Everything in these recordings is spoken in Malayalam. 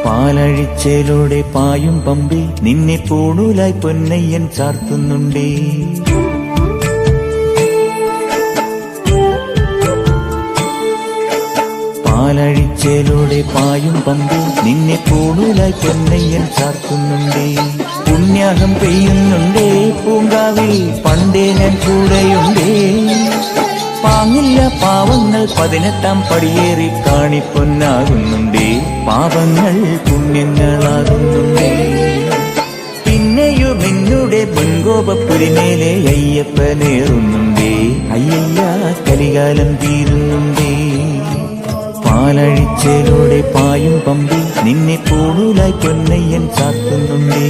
പാലഴിച്ചേലോടെ പായും പമ്പി നിന്നെ പൂണൂലായി പൊന്നയ്യൻ ചാർത്തുന്നുണ്ടേ. പാലഴിച്ചേലോടെ പായും പമ്പി നിന്നെ പൂണൂലായി പൊന്നയ്യൻ ചാർത്തുന്നുണ്ടേ. പുണ്യാഹം പെയ്യുന്നുണ്ടേ പൂങ്കാവിൽ പണ്ടേ ഞാൻ കൂടെയുണ്ടേ. പാങ്ങില്ല പാവങ്ങൾ 18-ാം പടിയേറി കാണിപ്പൊന്നാകുന്നുണ്ടേ. പാപങ്ങൾ പുണ്യങ്ങളാകുന്നുണ്ടേ. പിന്നെയും എന്നുടെ പൊൻകോപപ്പുരിമേലെ അയ്യപ്പനേറുന്നുണ്ടേ. അയ്യയ്യ കലികാലം തീരുന്നുണ്ടേ. പാലഴിച്ചേലോടെ പായും പമ്പി നിന്നെ പൂണൂലായി പൊന്നയ്യൻ ചാർത്തുന്നുണ്ടേ.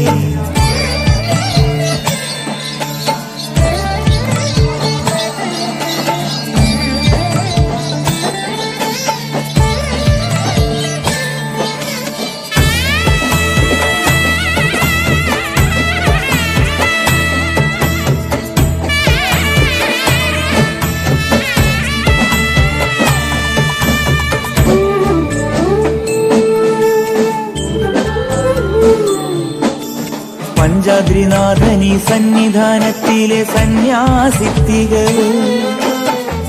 പഞ്ചാദ്രിനാഥനീ സന്നിധാനത്തിലെ സന്യാസിത്തികൾ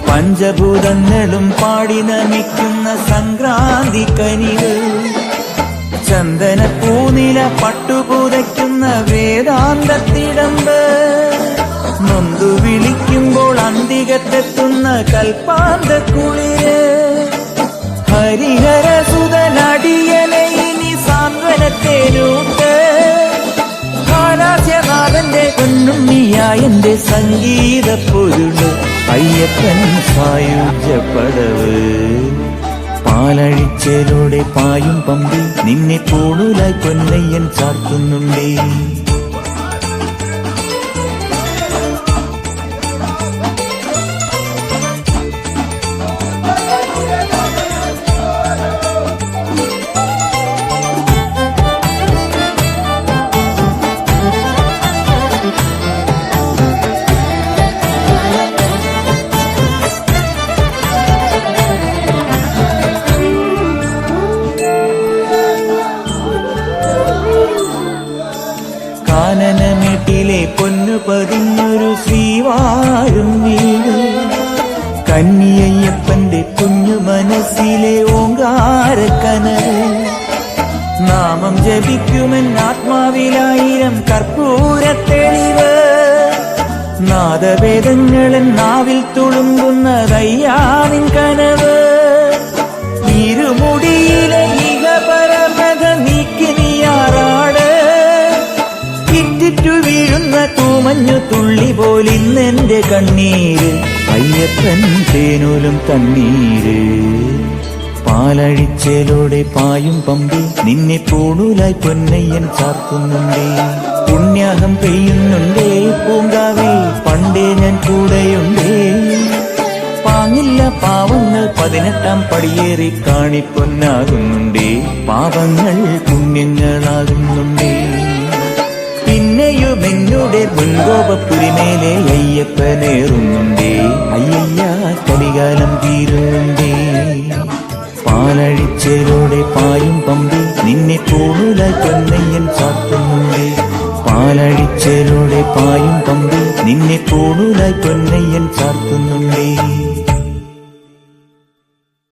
പഞ്ചഭൂതങ്ങളും പാടി നമിക്കുന്ന സംക്രാന്തി കനികൾ. ചന്ദന പൂനില പട്ടുപുതയ്ക്കുന്ന വേദാന്തത്തിടമ്പ് നൊന്തു വിളിക്കുമ്പോൾ അന്തികത്തെത്തുന്ന കൽപ്പാന്തക്കുളിര്. ഹരിഹരസുതനടിയനെ ഇനി സാന്ത്വനത്തേനൂട്ട്. ാഥന്റെ പൊന്നുണ്ണിയായന്റെ സംഗീത പൊരുള് അയ്യപ്പൻ സായുജ്യപ്പടവ്. പാലഴിച്ചേലോടെ പായും പമ്പി നിന്നെ പൂണൂലായി പൊന്നയ്യൻ ചാർത്തുന്നുണ്ടേ. കാനനമേട്ടിലെ പൊന്നു പതിഞ്ഞൊരു ശ്രീവാഴും വീട്. കന്നിയയ്യപ്പന്റെ കുഞ്ഞു മനസ്സിലെ ഓങ്കാരക്കനവ്. നാമം ജപിക്കുമെൻ ആത്മാവിലായിരം കർപ്പൂരത്തെളിവ്. നാദവേദങ്ങളൻ നാവിൽ തുളുമ്പുന്നതയ്യാനിൻ കനവ്. ഇരുമുടിയിലെ ഇഹപരമത നീക്കി നീയാറാട്. ഇറ്റിറ്റു വീഴുന്ന തൂമഞ്ഞു തുള്ളി പോലിന്നെന്റെ കണ്ണീര്. അയ്യപ്പൻ തേനൂലും തണ്ണീര്. പാലഴിച്ചേലോടെ പായും പമ്പി നിന്നെ പൂണൂലായി പൊന്നയ്യൻ ചാർത്തുന്നുണ്ടേ. പുണ്യാഹം പെയ്യുന്നുണ്ടേ പൂങ്കാവിൽ പണ്ടേ ഞാൻ കൂടെയുണ്ടേ. പാങ്ങില്ല പാവങ്ങൾ 18-ാം പടിയേറി കാണിപ്പൊന്നാകുന്നുണ്ടേ. പാപങ്ങൾ പുണ്യങ്ങളാകുന്നുണ്ടേ. പിന്നെയും എന്നുടെ പൊൻകോപപ്പുരിമേലെ അയ്യപ്പനേറുന്നുണ്ടേ. അയ്യയ്യ കലികാലം തീരുന്നുണ്ടേ. പാലഴിച്ചേലോടെ പായും പമ്പി നിന്നെ പൂണൂലായി പൊന്നയ്യൻ ചാർത്തുന്നുണ്ടേ. പാലഴിച്ചേലോടെ പായും പമ്പി നിന്നെ പൂണൂലായി പൊന്നയ്യൻ ചാർത്തുന്നുണ്ടേ.